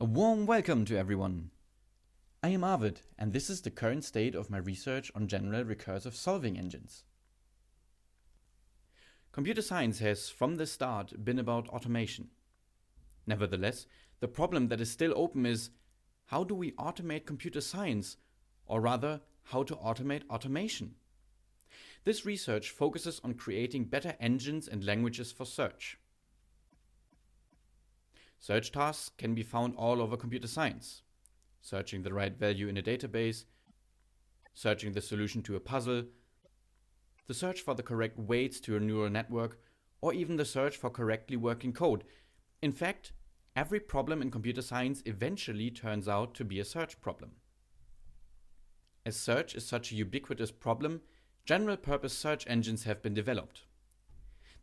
A warm welcome to everyone. I am Arvid, and this is the current state of my research on general recursive solving engines. Computer science has, from the start, been about automation. Nevertheless, the problem that is still open is, how do we automate computer science, or rather, how to automate automation? This research focuses on creating better engines and languages for search. Search tasks can be found all over computer science. Searching the right value in a database, searching the solution to a puzzle, the search for the correct weights to a neural network, or even the search for correctly working code. In fact, every problem in computer science eventually turns out to be a search problem. As search is such a ubiquitous problem, general-purpose search engines have been developed.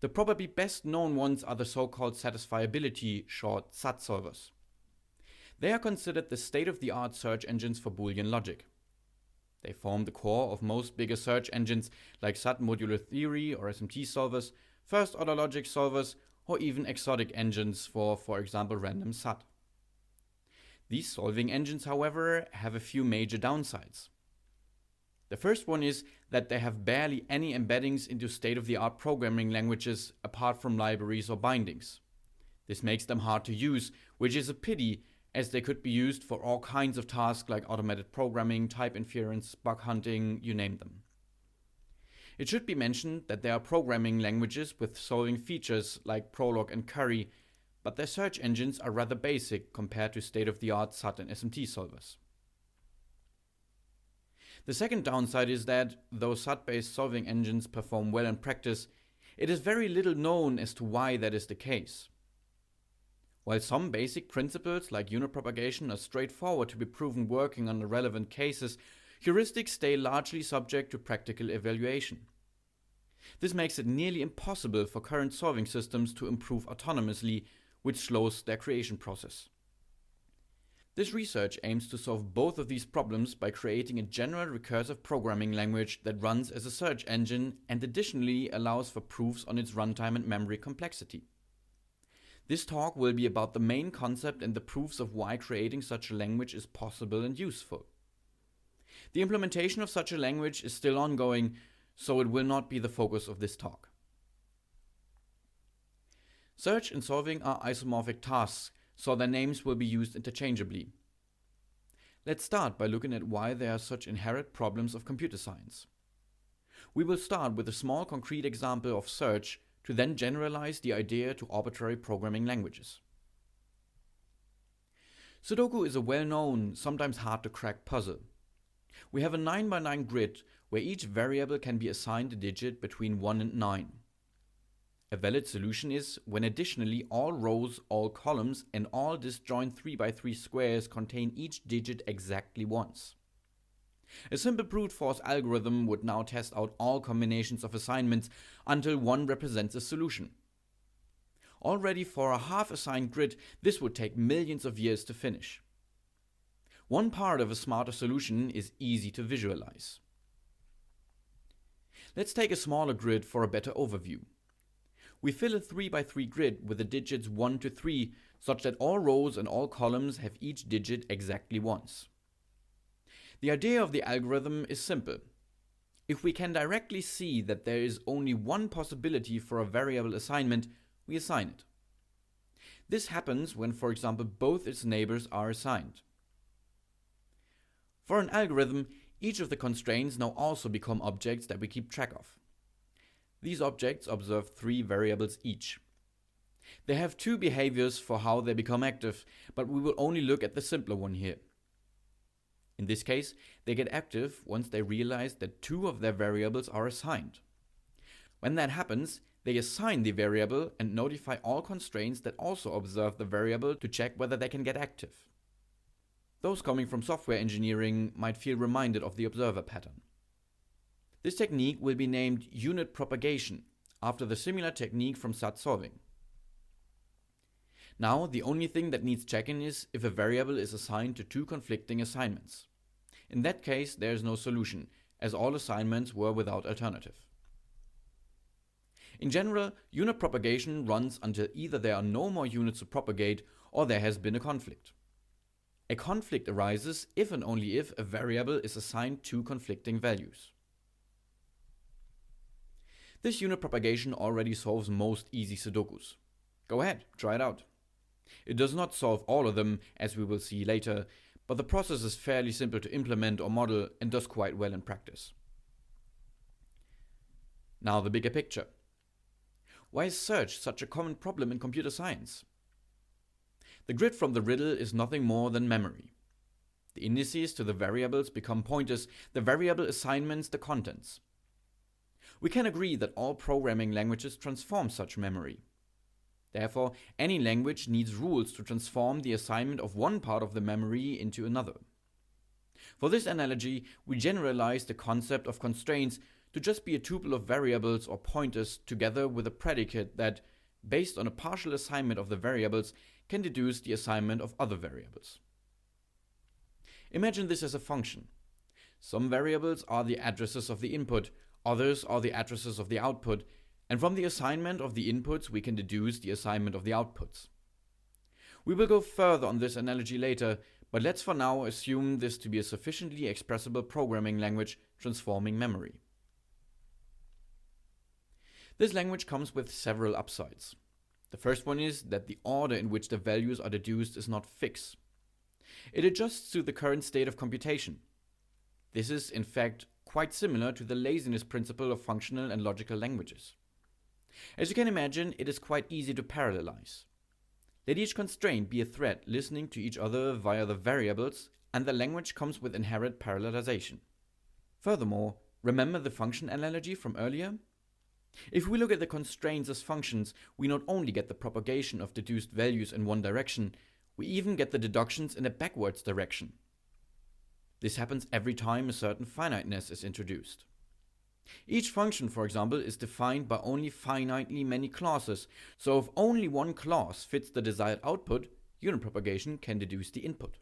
The probably best known ones are the so-called satisfiability, short SAT solvers. They are considered the state-of-the-art search engines for Boolean logic. They form the core of most bigger search engines like SAT modular theory or SMT solvers, first-order logic solvers, or even exotic engines for example, random SAT. These solving engines, however, have a few major downsides. The first one is that they have barely any embeddings into state-of-the-art programming languages apart from libraries or bindings. This makes them hard to use, which is a pity, as they could be used for all kinds of tasks like automated programming, type inference, bug hunting, you name them. It should be mentioned that there are programming languages with solving features like Prolog and Curry, but their search engines are rather basic compared to state-of-the-art SAT and SMT solvers. The second downside is that, though SAT-based solving engines perform well in practice, it is very little known as to why that is the case. While some basic principles like unit propagation are straightforward to be proven working under relevant cases, heuristics stay largely subject to practical evaluation. This makes it nearly impossible for current solving systems to improve autonomously, which slows their creation process. This research aims to solve both of these problems by creating a general recursive programming language that runs as a search engine and additionally allows for proofs on its runtime and memory complexity. This talk will be about the main concept and the proofs of why creating such a language is possible and useful. The implementation of such a language is still ongoing, so it will not be the focus of this talk. Search and solving are isomorphic tasks, so their names will be used interchangeably. Let's start by looking at why there are such inherent problems of computer science. We will start with a small concrete example of search to then generalize the idea to arbitrary programming languages. Sudoku is a well-known, sometimes hard-to-crack puzzle. We have a 9x9 grid where each variable can be assigned a digit between 1 and 9. A valid solution is when additionally all rows, all columns, and all disjoint 3x3 squares contain each digit exactly once. A simple brute force algorithm would now test out all combinations of assignments until one represents a solution. Already for a half-assigned grid, this would take millions of years to finish. One part of a smarter solution is easy to visualize. Let's take a smaller grid for a better overview. We fill a 3x3 grid with the digits 1 to 3 such that all rows and all columns have each digit exactly once. The idea of the algorithm is simple. If we can directly see that there is only one possibility for a variable assignment, we assign it. This happens when, for example, both its neighbors are assigned. For an algorithm, each of the constraints now also become objects that we keep track of. These objects observe 3 variables each. They have 2 behaviors for how they become active, but we will only look at the simpler one here. In this case, they get active once they realize that 2 of their variables are assigned. When that happens, they assign the variable and notify all constraints that also observe the variable to check whether they can get active. Those coming from software engineering might feel reminded of the observer pattern. This technique will be named unit propagation, after the similar technique from SAT solving. Now, the only thing that needs checking is if a variable is assigned to 2 conflicting assignments. In that case, there is no solution, as all assignments were without alternative. In general, unit propagation runs until either there are no more units to propagate or there has been a conflict. A conflict arises if and only if a variable is assigned two conflicting values. This unit propagation already solves most easy Sudokus. Go ahead, try it out. It does not solve all of them, as we will see later, but the process is fairly simple to implement or model and does quite well in practice. Now the bigger picture. Why is search such a common problem in computer science? The grid from the riddle is nothing more than memory. The indices to the variables become pointers, the variable assignments the contents. We can agree that all programming languages transform such memory. Therefore, any language needs rules to transform the assignment of one part of the memory into another. For this analogy, we generalize the concept of constraints to just be a tuple of variables or pointers together with a predicate that, based on a partial assignment of the variables, can deduce the assignment of other variables. Imagine this as a function. Some variables are the addresses of the input, others are the addresses of the output, and from the assignment of the inputs we can deduce the assignment of the outputs. We will go further on this analogy later, but let's for now assume this to be a sufficiently expressible programming language transforming memory. This language comes with several upsides. The first one is that the order in which the values are deduced is not fixed. It adjusts to the current state of computation. This is, in fact, quite similar to the laziness principle of functional and logical languages. As you can imagine, it is quite easy to parallelize. Let each constraint be a thread listening to each other via the variables, and the language comes with inherent parallelization. Furthermore, remember the function analogy from earlier? If we look at the constraints as functions, we not only get the propagation of deduced values in one direction, we even get the deductions in a backwards direction. This happens every time a certain finiteness is introduced. Each function, for example, is defined by only finitely many clauses, so if only one clause fits the desired output, unit propagation can deduce the input.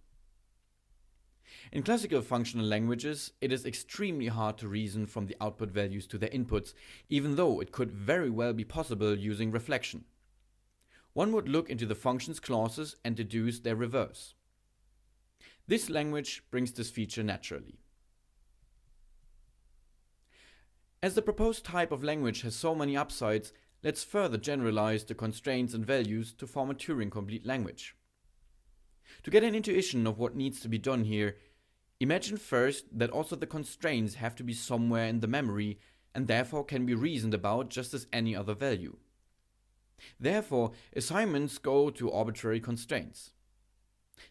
In classical functional languages, it is extremely hard to reason from the output values to their inputs, even though it could very well be possible using reflection. One would look into the function's clauses and deduce their reverse. This language brings this feature naturally. As the proposed type of language has so many upsides, let's further generalize the constraints and values to form a Turing-complete language. To get an intuition of what needs to be done here, imagine first that also the constraints have to be somewhere in the memory and therefore can be reasoned about just as any other value. Therefore, assignments go to arbitrary constraints.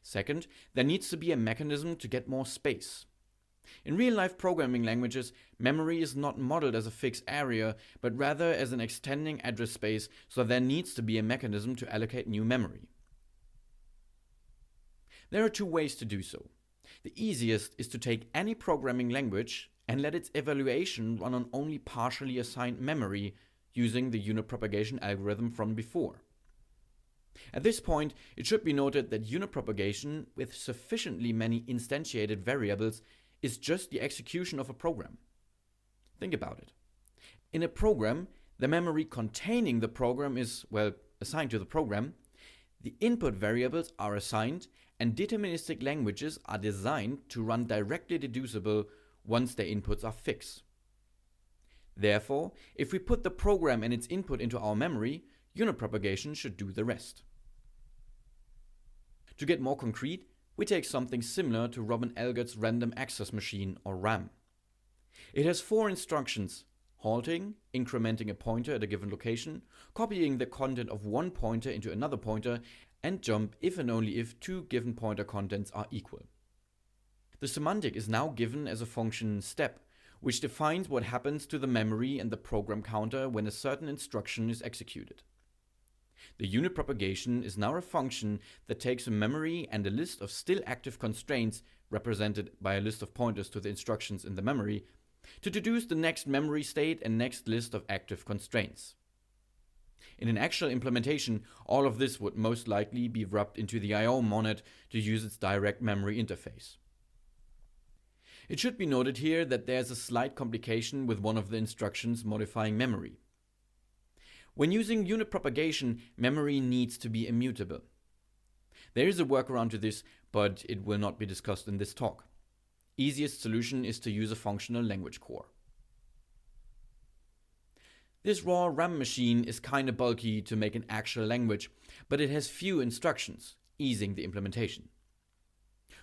Second, there needs to be a mechanism to get more space. In real-life programming languages, memory is not modeled as a fixed area, but rather as an extending address space, so there needs to be a mechanism to allocate new memory. There are two ways to do so. The easiest is to take any programming language and let its evaluation run on only partially assigned memory using the unit propagation algorithm from before. At this point, it should be noted that unit propagation with sufficiently many instantiated variables is just the execution of a program. Think about it. In a program, the memory containing the program is, assigned to the program. The input variables are assigned, and deterministic languages are designed to run directly deducible once their inputs are fixed. Therefore, if we put the program and its input into our memory, unit propagation should do the rest. To get more concrete, we take something similar to Robin Elgart's random access machine, or RAM. It has 4 instructions: halting, incrementing a pointer at a given location, copying the content of one pointer into another pointer, and jump if and only if 2 given pointer contents are equal. The semantic is now given as a function step, which defines what happens to the memory and the program counter when a certain instruction is executed. The unit propagation is now a function that takes a memory and a list of still active constraints, represented by a list of pointers to the instructions in the memory, to deduce the next memory state and next list of active constraints. In an actual implementation, all of this would most likely be wrapped into the I/O monad to use its direct memory interface. It should be noted here that there is a slight complication with one of the instructions modifying memory. When using unit propagation, memory needs to be immutable. There is a workaround to this, but it will not be discussed in this talk. Easiest solution is to use a functional language core. This raw RAM machine is kinda bulky to make an actual language, but it has few instructions, easing the implementation.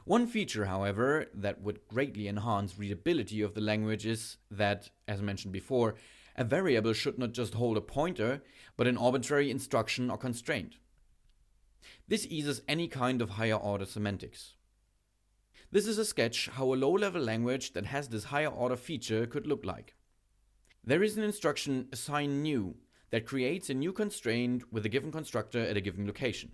One feature, however, that would greatly enhance readability of the language is that, as mentioned before, a variable should not just hold a pointer, but an arbitrary instruction or constraint. This eases any kind of higher order semantics. This is a sketch how a low-level language that has this higher order feature could look like. There is an instruction assign new that creates a new constraint with a given constructor at a given location.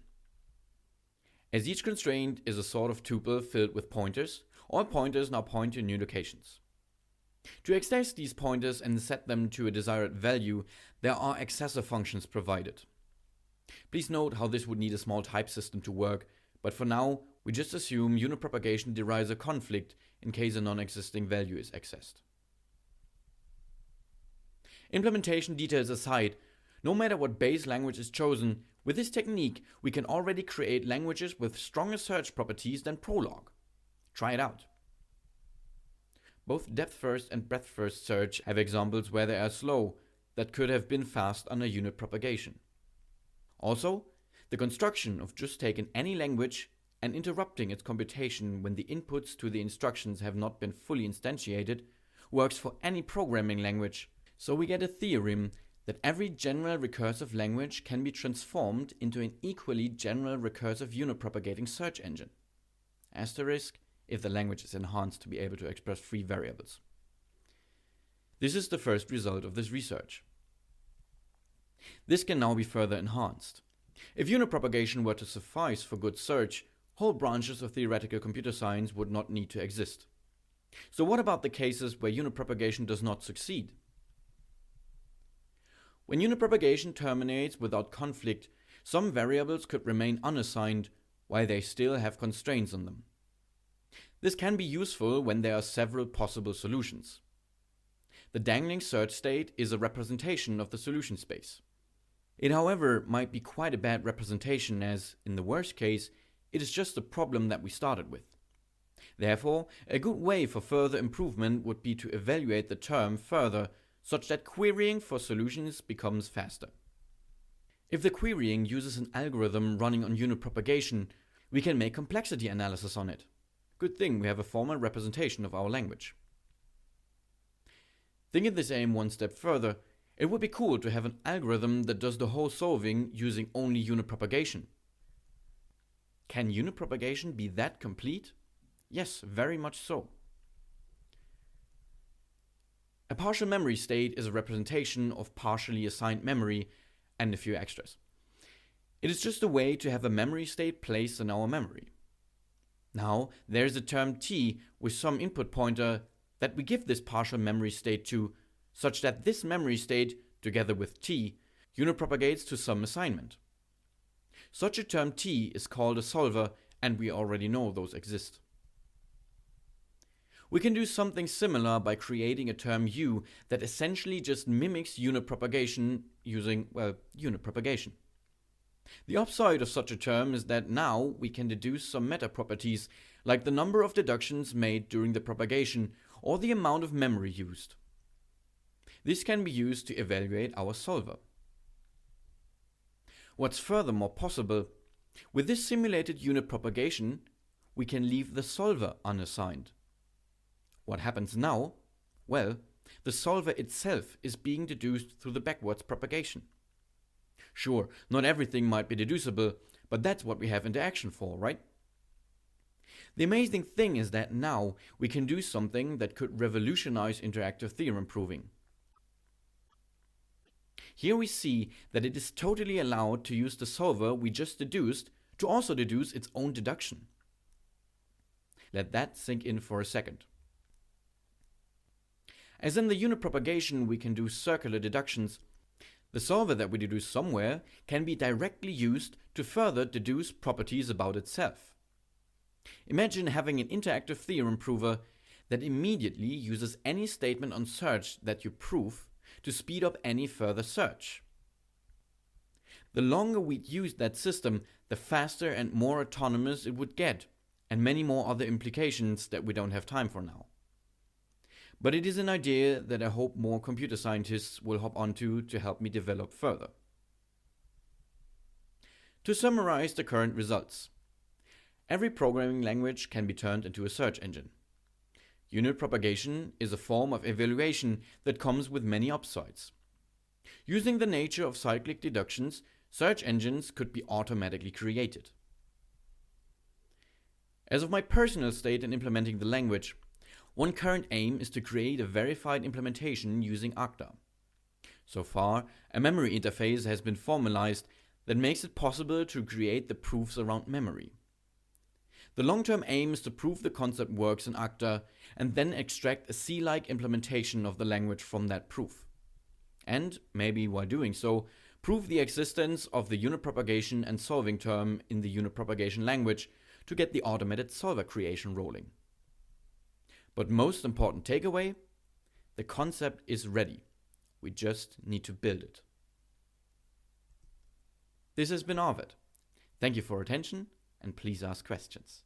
As each constraint is a sort of tuple filled with pointers, all pointers now point to new locations. To access these pointers and set them to a desired value, there are accessor functions provided. Please note how this would need a small type system to work, but for now, we just assume unit propagation derives a conflict in case a non-existing value is accessed. Implementation details aside, no matter what base language is chosen, with this technique we can already create languages with stronger search properties than Prolog. Try it out. Both depth-first and breadth-first search have examples where they are slow that could have been fast under unit propagation. Also, the construction of just taking any language and interrupting its computation when the inputs to the instructions have not been fully instantiated works for any programming language, so we get a theorem that every general recursive language can be transformed into an equally general recursive unit propagating search engine. Asterisk, if the language is enhanced to be able to express free variables. This is the first result of this research. This can now be further enhanced. If unit propagation were to suffice for good search, whole branches of theoretical computer science would not need to exist. So what about the cases where unit propagation does not succeed? When unit propagation terminates without conflict, some variables could remain unassigned while they still have constraints on them. This can be useful when there are several possible solutions. The dangling search state is a representation of the solution space. It, however, might be quite a bad representation as, in the worst case, it is just a problem that we started with. Therefore, a good way for further improvement would be to evaluate the term further such that querying for solutions becomes faster. If the querying uses an algorithm running on unit propagation, we can make complexity analysis on it. Good thing we have a formal representation of our language. Thinking this aim one step further, it would be cool to have an algorithm that does the whole solving using only unit propagation. Can unit propagation be that complete? Yes, very much so. A partial memory state is a representation of partially assigned memory and a few extras. It is just a way to have a memory state placed in our memory. Now, there is a term t with some input pointer that we give this partial memory state to, such that this memory state, together with t, unit propagates to some assignment. Such a term t is called a solver, and we already know those exist. We can do something similar by creating a term u that essentially just mimics unit propagation using, unit propagation. The upside of such a term is that now we can deduce some meta properties, like the number of deductions made during the propagation or the amount of memory used. This can be used to evaluate our solver. What's furthermore possible, with this simulated unit propagation, we can leave the solver unassigned. What happens now? Well, the solver itself is being deduced through the backwards propagation. Sure, not everything might be deducible, but that's what we have interaction for, right? The amazing thing is that now we can do something that could revolutionize interactive theorem proving. Here we see that it is totally allowed to use the solver we just deduced to also deduce its own deduction. Let that sink in for a second. As in the unit propagation we can do circular deductions, the solver that we deduce somewhere can be directly used to further deduce properties about itself. Imagine having an interactive theorem prover that immediately uses any statement on search that you prove to speed up any further search. The longer we'd use that system, the faster and more autonomous it would get, and many more other implications that we don't have time for now. But it is an idea that I hope more computer scientists will hop onto to help me develop further. To summarize the current results, every programming language can be turned into a search engine. Unit propagation is a form of evaluation that comes with many upsides. Using the nature of cyclic deductions, search engines could be automatically created. As of my personal state in implementing the language, one current aim is to create a verified implementation using Agda. So far, a memory interface has been formalized that makes it possible to create the proofs around memory. The long-term aim is to prove the concept works in Agda and then extract a C-like implementation of the language from that proof. And, maybe while doing so, prove the existence of the unit propagation and solving term in the unit propagation language to get the automated solver creation rolling. But most important takeaway, the concept is ready. We just need to build it. This has been Arvid. Thank you for attention, and please ask questions.